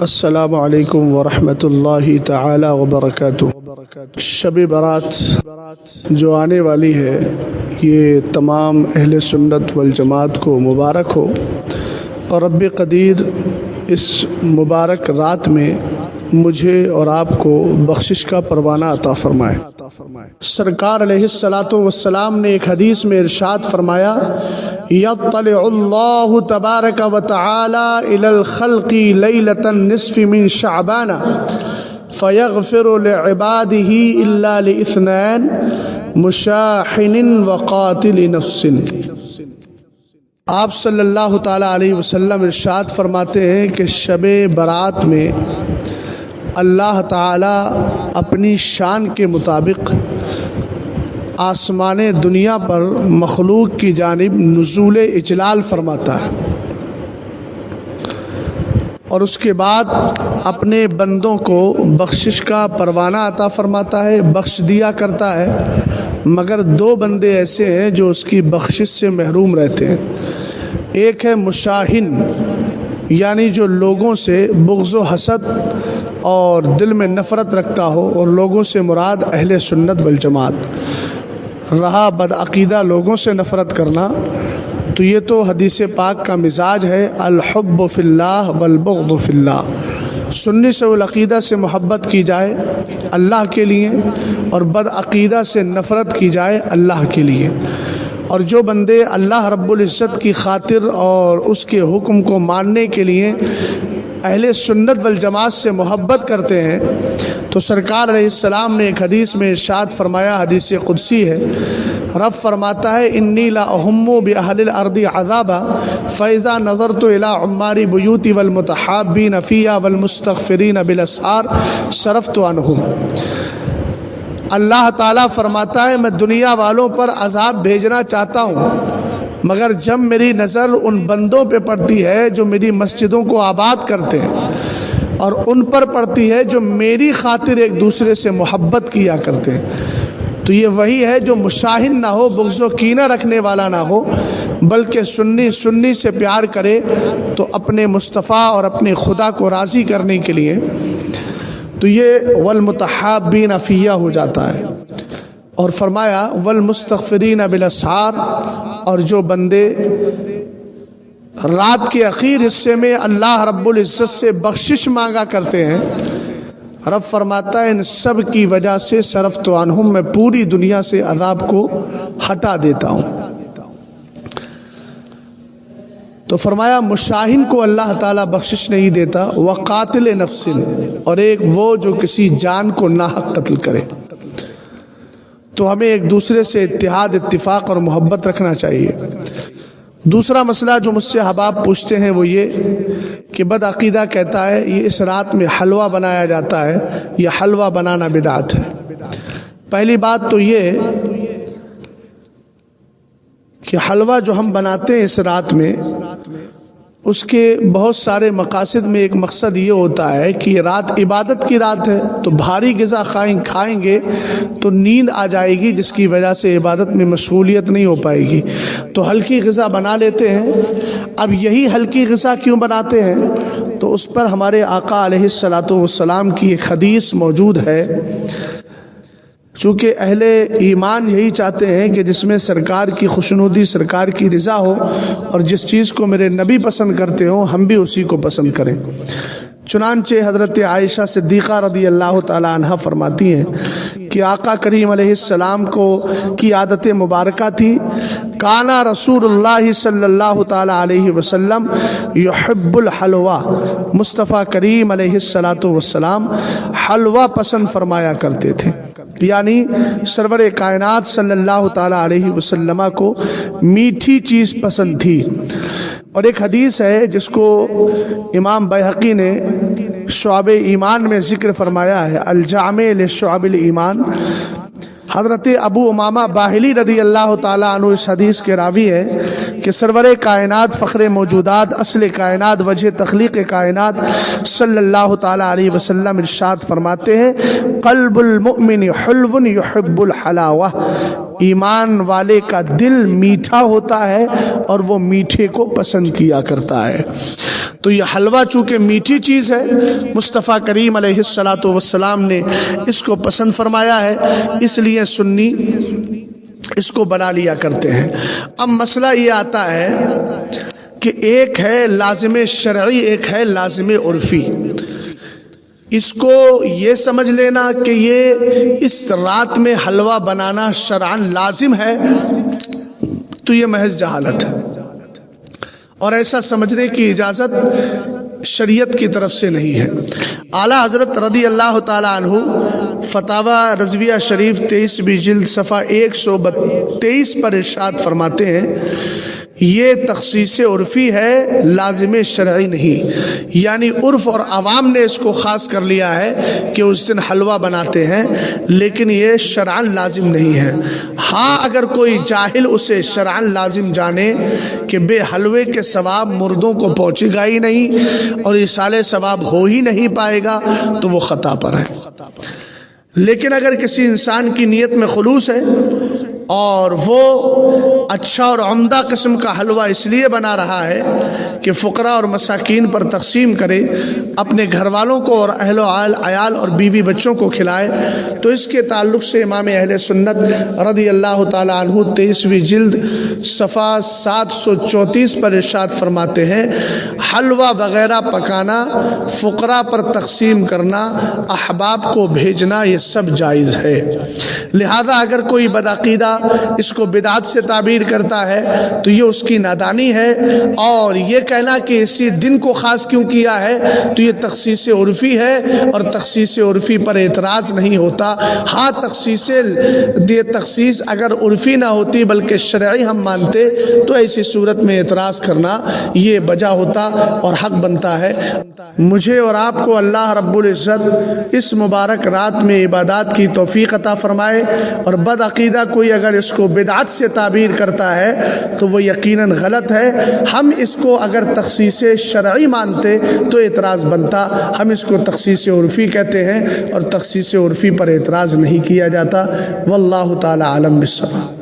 السلام علیکم ورحمۃ اللہ تعالی وبرکاتہ۔ شب برات جو آنے والی ہے یہ تمام اہل سنت والجماعت کو مبارک ہو، اور رب قدیر اس مبارک رات میں مجھے اور آپ کو بخشش کا پروانہ عطا فرمائے۔ سرکار علیہ الصلاۃ والسلام نے ایک حدیث میں ارشاد فرمایا، یطلع اللہ تبارک و تعالی الی الخلق لیلۃ النصف من شعبان فیغفر لعبادہ الا لاثنین مشاحن وقاتل نفس۔ آپ صلی اللہ تعالی علیہ وسلم ارشاد فرماتے ہیں کہ شب برات میں اللہ تعالی اپنی شان کے مطابق آسمان دنیا پر مخلوق کی جانب نزول اجلال فرماتا ہے، اور اس کے بعد اپنے بندوں کو بخشش کا پروانہ عطا فرماتا ہے، بخش دیا کرتا ہے، مگر دو بندے ایسے ہیں جو اس کی بخشش سے محروم رہتے ہیں۔ ایک ہے مشاہن، یعنی جو لوگوں سے بغض و حسد اور دل میں نفرت رکھتا ہو، اور لوگوں سے مراد اہل سنت والجماعت۔ رہا بدعقیدہ لوگوں سے نفرت کرنا، تو یہ تو حدیث پاک کا مزاج ہے، الحب فی اللہ والبغض فی اللہ۔ سنی سے العقیدہ سے محبت کی جائے اللہ کے لیے، اور بدعقیدہ سے نفرت کی جائے اللہ کے لیے۔ اور جو بندے اللہ رب العزت کی خاطر اور اس کے حکم کو ماننے کے لیے اہل سنت والجماعت سے محبت کرتے ہیں، تو سرکار علیہ السلام نے ایک حدیث میں ارشاد فرمایا، حدیث قدسی ہے، رب فرماتا ہے، انی لا اہم باہل الارض عذابا فاذا نظرت الی عمار بیوت والمتحابین فیہا والمستغفرین بالاسحار صرفت عنہم۔ اللہ تعالیٰ فرماتا ہے، میں دنیا والوں پر عذاب بھیجنا چاہتا ہوں، مگر جب میری نظر ان بندوں پہ پڑتی ہے جو میری مسجدوں کو آباد کرتے ہیں، اور ان پر پڑتی ہے جو میری خاطر ایک دوسرے سے محبت کیا کرتے ہیں، تو یہ وہی ہے جو مشاہن نہ ہو، بغض و کینہ رکھنے والا نہ ہو، بلکہ سنی سے پیار کرے، تو اپنے مصطفیٰ اور اپنے خدا کو راضی کرنے کے لیے تو یہ والمتحابین فیہا ہو جاتا ہے۔ اور فرمایا والمستغفرین بالاسحار، اور جو بندے رات کے اخیر حصے میں اللہ رب العزت سے بخشش مانگا کرتے ہیں، رب فرماتا ہے ان سب کی وجہ سے صرفت عنہم، میں پوری دنیا سے عذاب کو ہٹا دیتا ہوں۔ تو فرمایا مشاہن کو اللہ تعالیٰ بخشش نہیں دیتا، وقاتل نفس، اور ایک وہ جو کسی جان کو ناحق قتل کرے۔ تو ہمیں ایک دوسرے سے اتحاد، اتفاق اور محبت رکھنا چاہیے۔ دوسرا مسئلہ جو مجھ سے احباب پوچھتے ہیں وہ یہ کہ بدعقیدہ کہتا ہے یہ اس رات میں حلوہ بنایا جاتا ہے، یہ حلوہ بنانا بدعت ہے۔ پہلی بات تو یہ کہ حلوہ جو ہم بناتے ہیں اس رات میں، اس کے بہت سارے مقاصد میں ایک مقصد یہ ہوتا ہے کہ یہ رات عبادت کی رات ہے، تو بھاری غذا کھائیں گے تو نیند آ جائے گی، جس کی وجہ سے عبادت میں مشغولیت نہیں ہو پائے گی، تو ہلکی غذا بنا لیتے ہیں۔ اب یہی ہلکی غذا کیوں بناتے ہیں؟ تو اس پر ہمارے آقا علیہ الصلاۃ والسلام کی ایک حدیث موجود ہے، چونکہ اہل ایمان یہی چاہتے ہیں کہ جس میں سرکار کی خوشنودی، سرکار کی رضا ہو، اور جس چیز کو میرے نبی پسند کرتے ہوں ہم بھی اسی کو پسند کریں۔ چنانچہ حضرت عائشہ صدیقہ رضی اللہ تعالی عنہ فرماتی ہیں کہ آقا کریم علیہ السلام کی عادت مبارکہ تھی، کانا رسول اللہ صلی اللہ تعالی علیہ وسلم یحب الحلوہ، مصطفیٰ کریم علیہ الصلاۃ والسلام حلوہ پسند فرمایا کرتے تھے، یعنی سرور کائنات صلی اللہ تعالی علیہ وسلم کو میٹھی چیز پسند تھی۔ اور ایک حدیث ہے جس کو امام بیہقی نے شعب ایمان میں ذکر فرمایا ہے، الجامع لشعب الایمان۔ حضرت ابو امامہ باہلی رضی اللہ تعالیٰ عنہ اس حدیث کے راوی ہے کہ سرور کائنات، فخر موجودات، اصل کائنات، وجہ تخلیق کائنات صلی اللہ تعالیٰ علیہ وسلم ارشاد فرماتے ہیں، قلب المؤمن حلو یحب الحلاوہ، ایمان والے کا دل میٹھا ہوتا ہے اور وہ میٹھے کو پسند کیا کرتا ہے۔ تو تو یہ حلوہ چونکہ میٹھی چیز ہے، مصطفیٰ کریم علیہ الصلاۃ والسلام نے اس کو پسند فرمایا ہے، اس لیے سنی اس کو بنا لیا کرتے ہیں۔ اب مسئلہ یہ آتا ہے کہ ایک ہے لازم شرعی، ایک ہے لازم عرفی۔ اس کو یہ سمجھ لینا کہ یہ اس رات میں حلوہ بنانا شرعاً لازم ہے تو یہ محض جہالت ہے، اور ایسا سمجھنے کی اجازت شریعت کی طرف سے نہیں ہے۔ اعلیٰ حضرت رضی اللہ تعالیٰ عنہ فتاوی رضویہ شریف 23ویں جلد صفحہ 123 پر ارشاد فرماتے ہیں، یہ تخصیص عرفی ہے، لازم شرعی نہیں، یعنی عرف اور عوام نے اس کو خاص کر لیا ہے کہ اس دن حلوہ بناتے ہیں، لیکن یہ شرعاً لازم نہیں ہے۔ ہاں اگر کوئی جاہل اسے شرعاً لازم جانے کہ بے حلوے کے ثواب مردوں کو پہنچے گا ہی نہیں اور ایصال ثواب ہو ہی نہیں پائے گا تو وہ خطا پر ہے۔ لیکن اگر کسی انسان کی نیت میں خلوص ہے اور وہ اچھا اور عمدہ قسم کا حلوہ اس لیے بنا رہا ہے کہ فقراء اور مساکین پر تقسیم کرے، اپنے گھر والوں کو اور اہل و عیال اور بیوی بچوں کو کھلائے، تو اس کے تعلق سے امام اہل سنت رضی اللہ تعالیٰ عنہ 23ویں جلد صفحہ 734 پر ارشاد فرماتے ہیں، حلوہ وغیرہ پکانا، فقراء پر تقسیم کرنا، احباب کو بھیجنا، یہ سب جائز ہے۔ لہذا اگر کوئی بدعقیدہ اس کو بدعت سے تعبیر کرتا ہے تو یہ اس کی نادانی ہے، اور یہ کہنا کہ اسی دن کو خاص کیوں کیا ہے تو یہ تخصیص عرفی ہے، اور تخصیص عرفی پر اعتراض نہیں ہوتا۔ ہاں تخصیص اگر عرفی نہ ہوتی بلکہ شرعی ہم مانتے تو ایسی صورت میں اعتراض کرنا یہ بجا ہوتا اور حق بنتا ہے۔ مجھے اور آپ کو اللہ رب العزت اس مبارک رات میں عبادات کی توفیق عطا فرمائے، اور بدعقیدہ کوئی اگر اس کو بدعت سے تعبیر کرتا ہے تو وہ یقیناً غلط ہے۔ ہم اس کو اگر تخصیص شرعی مانتے تو اعتراض بنتا، ہم اس کو تخصیص عرفی کہتے ہیں اور تخصیص عرفی پر اعتراض نہیں کیا جاتا۔ واللہ تعالی عالم بالصواب۔